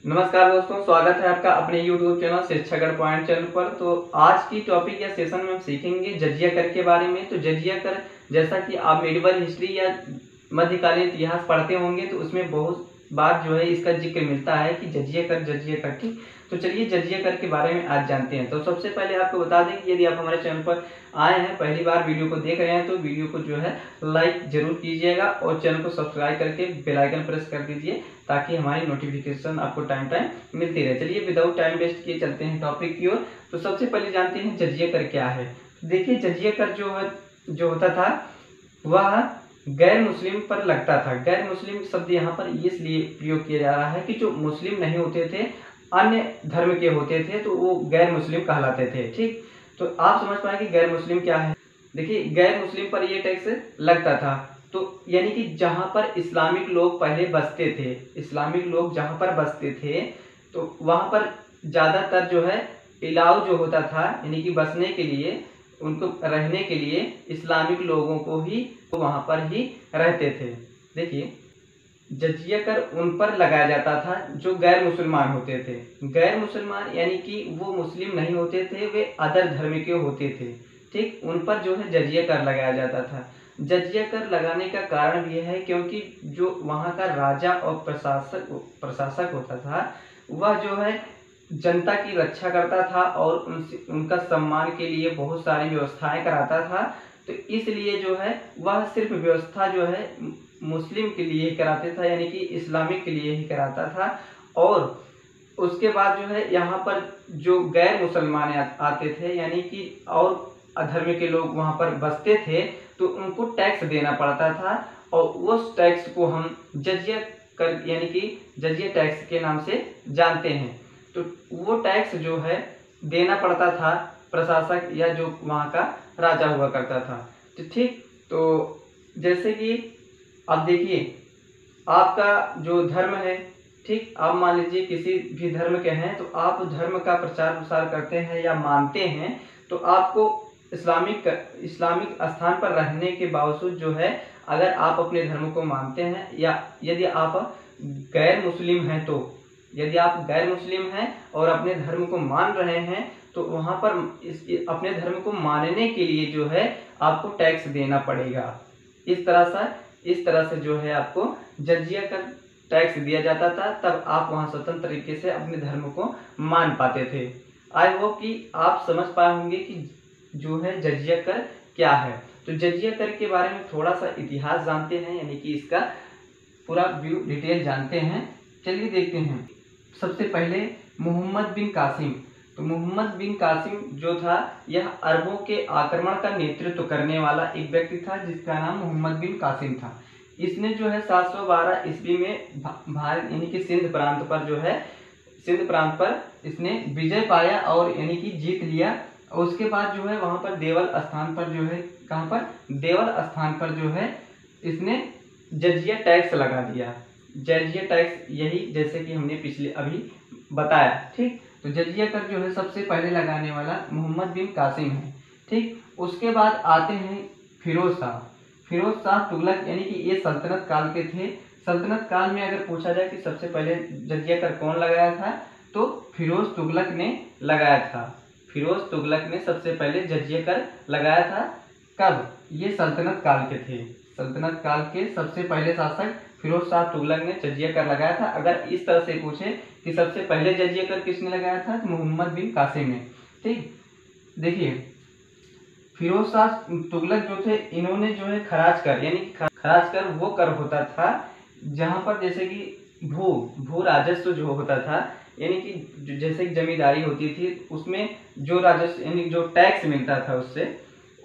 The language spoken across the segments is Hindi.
नमस्कार दोस्तों, स्वागत है आपका अपने YouTube चैनल शिक्षागढ़ पॉइंट चैनल पर। तो आज की टॉपिक या सेशन में हम सीखेंगे जजिया कर के बारे में। तो जजिया कर, जैसा कि आप मेडिवल हिस्ट्री या मध्यकालीन इतिहास पढ़ते होंगे तो उसमें बहुत बार जो है इसका जिक्र मिलता है कि जजिया कर ठीक। तो चलिए जजिया कर के बारे में आज जानते हैं। तो सबसे पहले आपको बता दें कि यदि आप हमारे चैनल पर आए हैं, पहली बार वीडियो को देख रहे हैं, तो वीडियो को जो है लाइक जरूर कीजिएगा और चैनल को सब्सक्राइब करके बेल आइकन प्रेस कर दीजिए ताकि हमारी नोटिफिकेशन आपको टाइम मिलती रहे। चलिए विदाउट टाइम वेस्ट किए चलते हैं टॉपिक की ओर। तो सबसे पहले जानते हैं जजिया कर क्या है। देखिए जजिया कर जो होता था वह गैर मुस्लिम पर लगता था। गैर मुस्लिम शब्द यहाँ पर इसलिए प्रयोग किया जा रहा है कि जो मुस्लिम नहीं होते थे, अन्य धर्म के होते थे, तो वो गैर मुस्लिम कहलाते थे। ठीक, तो आप समझ पाए कि गैर मुस्लिम क्या है। देखिए गैर मुस्लिम पर ये टैक्स लगता था। तो यानी कि जहाँ पर इस्लामिक लोग पहले बसते थे, इस्लामिक लोग जहाँ पर बसते थे तो वहाँ पर ज़्यादातर जो है इलाव जो होता था, यानी कि बसने के लिए, उनको रहने के लिए इस्लामिक लोगों को ही वहाँ पर ही रहते थे। देखिए जजिया कर उन पर लगाया जाता था जो गैर मुसलमान होते थे। गैर मुसलमान यानी कि वो मुस्लिम नहीं होते थे, वे अदर धर्म के होते थे। ठीक, उन पर जो है जजिया कर लगाया जाता था। जजिया कर लगाने का कारण यह है क्योंकि जो वहाँ का राजा और प्रशासक होता था वह जो है जनता की रक्षा करता था और उनका सम्मान के लिए बहुत सारी व्यवस्थाएं कराता था। तो इसलिए जो है वह सिर्फ व्यवस्था जो है मुस्लिम के लिए ही कराते था, यानी कि इस्लामिक के लिए ही कराता था। और उसके बाद जो है यहाँ पर जो गैर मुसलमान आते थे, यानी कि और अधर्म के लोग वहाँ पर बसते थे, तो उनको टैक्स देना पड़ता था और उस टैक्स को हम जजिया कर यानी कि जजिया टैक्स के नाम से जानते हैं। तो वो टैक्स जो है देना पड़ता था प्रशासक या जो वहाँ का राजा हुआ करता था। तो ठीक, तो जैसे कि अब देखिए आपका जो धर्म है, ठीक, आप मान लीजिए किसी भी धर्म के हैं तो आप धर्म का प्रचार प्रसार करते हैं या मानते हैं, तो आपको इस्लामिक स्थान पर रहने के बावजूद जो है, अगर आप अपने धर्म को मानते हैं या यदि आप गैर मुस्लिम हैं, तो यदि आप गैर मुस्लिम हैं और अपने धर्म को मान रहे हैं तो वहाँ पर अपने धर्म को मानने के लिए जो है आपको टैक्स देना पड़ेगा। इस तरह से जो है आपको जजिया कर टैक्स दिया जाता था, तब आप वहाँ स्वतंत्र तरीके से अपने धर्म को मान पाते थे। आई होप कि आप समझ पाए होंगे कि जो है जजिया कर क्या है। तो जजिया कर के बारे में थोड़ा सा इतिहास जानते हैं, यानी कि इसका पूरा व्यू डिटेल जानते हैं। चलिए देखते हैं। सबसे पहले मोहम्मद बिन कासिम। तो मोहम्मद बिन कासिम जो था यह अरबों के आक्रमण का नेतृत्व करने वाला एक व्यक्ति था जिसका नाम मोहम्मद बिन कासिम था। इसने जो है 712 ईस्वी में भारत यानी कि सिंध प्रांत पर इसने विजय पाया और यानी कि जीत लिया। उसके बाद जो है वहाँ पर देवल स्थान पर जो है, कहाँ पर, देवल स्थान पर जो है इसने जजिया टैक्स लगा दिया। जजिया टैक्स यही जैसे कि हमने पिछले अभी बताया। ठीक, तो जजिया कर जो है सबसे पहले लगाने वाला मोहम्मद बिन कासिम है। ठीक, उसके बाद आते हैं फिरोज शाह तुगलक, यानी कि ये सल्तनत काल के थे। सल्तनत काल में अगर पूछा जाए कि सबसे पहले जजिया कर कौन लगाया था, तो फिरोज तुगलक ने लगाया था। फिरोज तुगलक ने सबसे पहले जजिया कर लगाया था। कब? ये सल्तनत काल के थे। सल्तनत काल के सबसे पहले शासक फिरोज शाह तुगलक ने जजिया कर लगाया था। अगर इस तरह से पूछे कि सबसे पहले जजिया कर किसने लगाया था, तो मोहम्मद बिन कासिम ने। ठीक, देखिए फिरोज शाह तुगलक जो थे, इन्होंने जो है खराज कर, यानी खराज कर वो कर होता था जहाँ पर जैसे कि भू राजस्व जो होता था, यानी कि जैसे जमींदारी होती थी उसमें जो राजस्व यानी जो टैक्स मिलता था उससे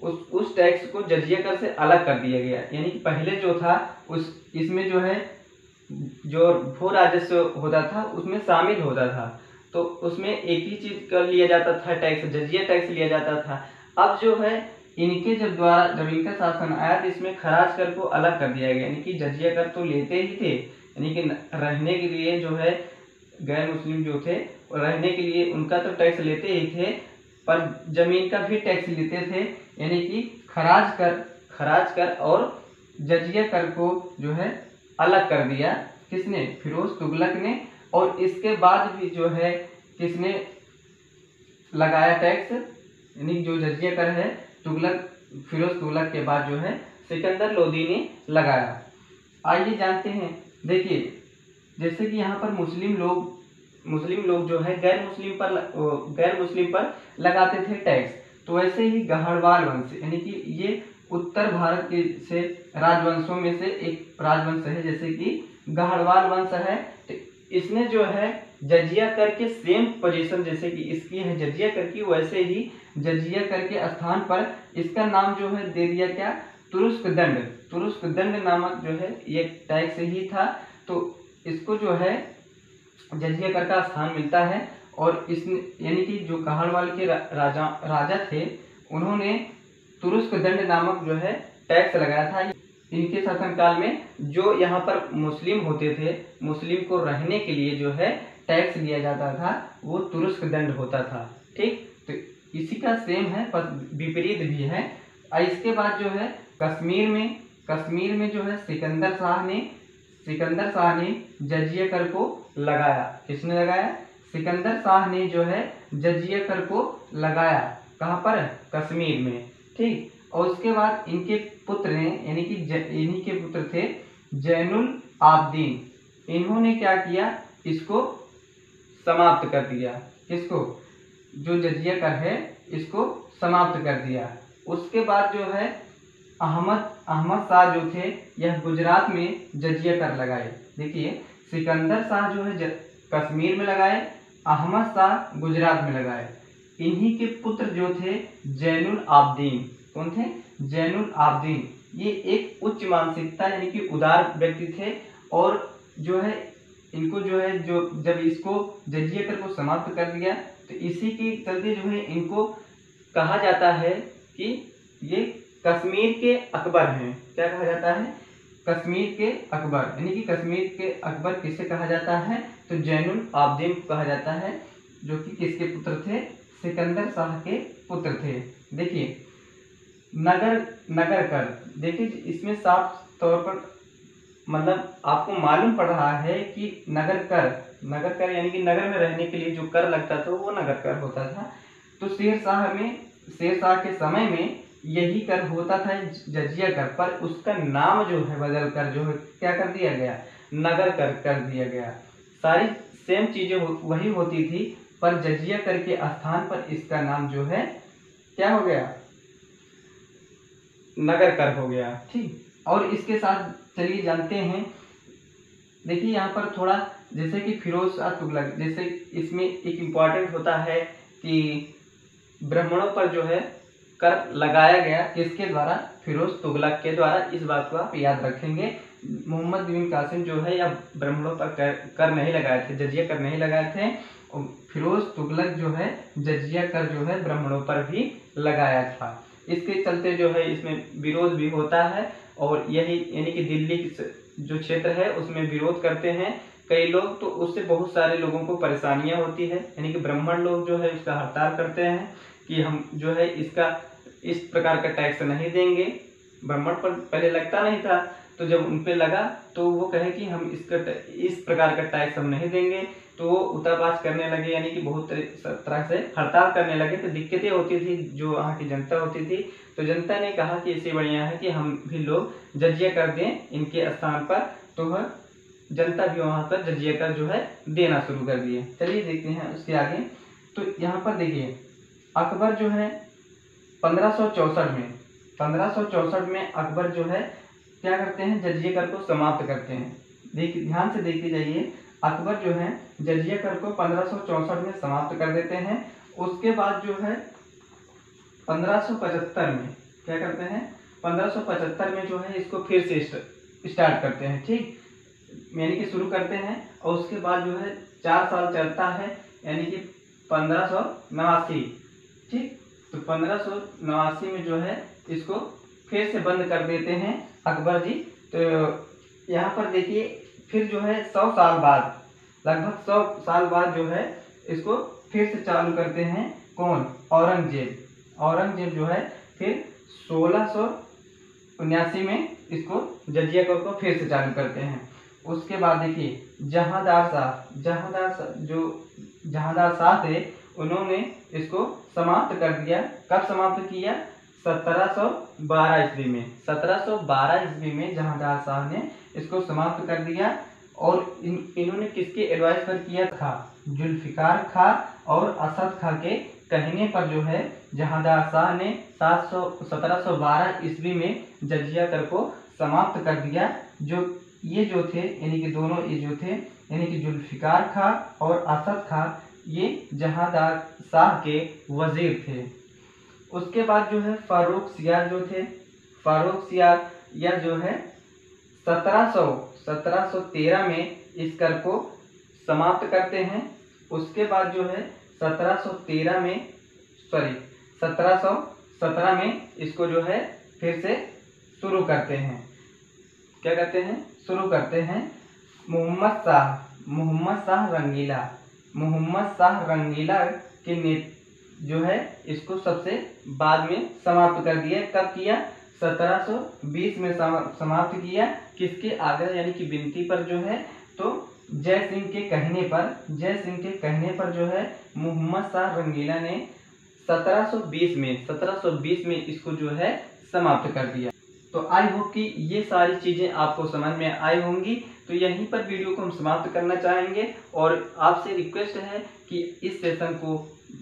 उस टैक्स को जजिया कर से अलग कर दिया गया। यानी कि पहले जो था इसमें जो है जो भू राजस्व होता था उसमें शामिल होता था, तो उसमें एक ही चीज कर लिया जाता था, टैक्स, जजिया टैक्स लिया जाता था। अब जो है इनके जब इनका शासन आया तो इसमें खराज कर को अलग कर दिया गया, यानी कि जजिया कर तो लेते ही थे, यानी कि रहने के लिए जो है गैर मुस्लिम जो थे रहने के लिए उनका तो टैक्स लेते ही थे, पर जमीन का भी टैक्स लेते थे। यानी कि खराज कर और जजिया कर को जो है अलग कर दिया। किसने? फिरोज तुगलक ने और इसके बाद भी जो है किसने लगाया टैक्स, यानी जो जजिया कर है तुगलक, फिरोज तुगलक के बाद जो है सिकंदर लोदी ने लगाया। आइए जानते हैं। देखिए जैसे कि यहाँ पर मुस्लिम लोग जो है गैर मुस्लिम पर लगाते थे टैक्स, तो वैसे ही गहड़वाल वंश, यानी कि ये उत्तर भारत के से राजवंशों में से एक राजवंश है, जैसे कि गहड़वाल वंश है। तो इसने जो है जजिया कर के सेम पोजीशन जैसे कि इसकी है जजिया कर की, वैसे ही जजिया कर के स्थान पर इसका नाम जो है दे दिया क्या, तुरुस्क दंड नामक जो है ये टैक्स ही था। तो इसको जो है जजिया कर का स्थान मिलता है। और इसने यानी कि जो गहड़वाल के राजा थे, उन्होंने तुरुस्क दंड नामक जो है टैक्स लगाया था। इनके शासनकाल में जो यहाँ पर मुस्लिम होते थे, मुस्लिम को रहने के लिए जो है टैक्स लिया जाता था, वो तुरुस्क दंड होता था। ठीक, तो इसी का सेम है, पर विपरीत भी है। इसके बाद जो है कश्मीर में जो है सिकंदर शाह ने जजिया कर को लगाया। किसने लगाया? सिकंदर शाह ने जो है जजिया कर को लगाया। कहाँ पर? कश्मीर में। ठीक, और उसके बाद इनके पुत्र ने, यानी कि इन्हीं के पुत्र थे जैनुल आबदीन, इन्होंने क्या किया, इसको समाप्त कर दिया। किसको? जो जजिया कर है इसको समाप्त कर दिया। उसके बाद जो है अहमद शाह जो थे, यह गुजरात में जजिया कर लगाए। देखिए सिकंदर शाह जो है कश्मीर में लगाए, अहमद शाह गुजरात में लगाए। इन्हीं के पुत्र जो थे जैनुल आबदीन, कौन थे? जैनुल आबदीन। ये एक उच्च मानसिकता यानी कि उदार व्यक्ति थे, और जो है इनको जो है जो जब इसको जजिया कर को समाप्त कर दिया, तो इसी के चलते जो है इनको कहा जाता है कि ये कश्मीर के अकबर हैं। क्या कहा जाता है? कश्मीर के अकबर। यानी कि कश्मीर के अकबर किसे कहा जाता है? तो जैनुल आबदीन को कहा जाता है, जो कि किसके पुत्र थे? सिकंदर शाह के पुत्र थे। देखिए नगर कर, देखिए इसमें साफ तौर पर मतलब आपको मालूम पड़ रहा है कि नगर कर यानी कि नगर में रहने के लिए जो कर लगता था वो नगर कर होता था। तो शेर शाह के समय में यही कर होता था जजिया कर, पर उसका नाम जो है बदल कर जो है क्या कर दिया गया? नगर कर दिया गया। सारी सेम चीजें वही होती थी, पर जजिया कर के स्थान पर इसका नाम जो है क्या हो गया? नगर कर हो गया। ठीक, और इसके साथ चलिए जानते हैं। देखिए यहाँ पर थोड़ा जैसे कि फिरोज शाह तुगलक, जैसे इसमें एक इम्पॉर्टेंट होता है कि ब्राह्मणों पर जो है कर लगाया गया, किसके द्वारा? फिरोज तुगलक के द्वारा। इस बात को आप याद रखेंगे। मोहम्मद बिन कासिम जो है या ब्राह्मणों पर कर नहीं लगाए थे, जजिया कर नहीं लगाए थे। और फिरोज तुगलक जो है जजिया कर जो है ब्राह्मणों पर भी लगाया था। इसके चलते जो है इसमें विरोध भी होता है, और यही यानी कि दिल्ली जो क्षेत्र है उसमें विरोध करते हैं कई लोग, तो उससे बहुत सारे लोगों को परेशानियां होती है। यानी कि ब्राह्मण लोग जो है इसका हड़ताल करते हैं कि हम जो है इसका इस प्रकार का टैक्स नहीं देंगे। ब्राह्मण पर पहले लगता नहीं था, तो जब उन पे लगा तो वो कहे कि हम इस प्रकार का टैक्स हम नहीं देंगे, तो वो उताबाज करने लगे, यानी कि बहुत तरह से हड़ताल करने लगे। तो दिक्कतें होती थी जो वहाँ की जनता होती थी, तो जनता ने कहा कि इससे बढ़िया है कि हम भी लोग जजिया कर दें इनके स्थान पर। तो वह जनता भी वहाँ पर जजिया कर जो है देना शुरू कर दिए। चलिए देखते हैं उसके आगे। तो यहाँ पर देखिए अकबर जो है 1564 में अकबर जो है क्या करते हैं? जजिया कर को समाप्त करते हैं। देखिए ध्यान से देखते जाइए, अकबर जो है जजिया कर को 1564 में समाप्त कर देते हैं। उसके बाद जो है 1575 में क्या करते हैं? 1575 में जो है इसको फिर से स्टार्ट करते हैं। ठीक, यानी कि शुरू करते हैं, और उसके बाद जो है 4 साल चलता है, यानी कि 1589। ठीक, तो 1589 में जो है इसको फिर से बंद कर देते हैं अकबर जी। तो यहाँ पर देखिए फिर जो है 100 साल बाद, लगभग 100 साल बाद जो है इसको फिर से चालू करते हैं। कौन? औरंगजेब जो है फिर 1679 में इसको जजिया कर को फिर से चालू करते हैं। उसके बाद देखिए जहांदार शाह थे, उन्होंने इसको समाप्त कर दिया। कब समाप्त किया? 1712 ईस्वी में। 1712 ईस्वी में जहांदार शाह ने इसको समाप्त कर दिया। और इन्होंने किसके एडवाइस पर किया था? जुल्फिकार खां और असद खां के कहने पर जो है जहांदार शाह ने 1712 ईस्वी में जजिया कर को समाप्त कर दिया। जो थे यानी कि दोनों ये जो थे यानी कि जुल्फिकार खां और असद खां, ये जहांदार शाह के वजीर थे। उसके बाद जो है फारूक सियार जो थे, फारूक सियार यह जो है 1713 में इस कर को समाप्त करते हैं। उसके बाद जो है 1717 में इसको जो है फिर से शुरू करते हैं। क्या करते हैं? शुरू करते हैं। मोहम्मद शाह रंगीला के ने जो है इसको सबसे बाद में समाप्त कर दिया। कब किया? 1720 में समाप्त किया। किसके आग्रह यानी कि विनती पर जो है, तो जय सिंह के कहने पर जो है मोहम्मद शाह रंगीला ने 1720 में इसको जो है समाप्त कर दिया। तो आई होप कि ये सारी चीज़ें आपको समझ में आई होंगी। तो यहीं पर वीडियो को हम समाप्त करना चाहेंगे और आपसे रिक्वेस्ट है कि इस सेशन को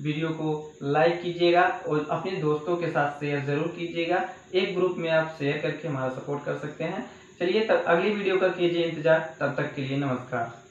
वीडियो को लाइक कीजिएगा और अपने दोस्तों के साथ शेयर ज़रूर कीजिएगा। एक ग्रुप में आप शेयर करके हमारा सपोर्ट कर सकते हैं। चलिए तब अगली वीडियो का कीजिए इंतज़ार। तब तक के लिए नमस्कार।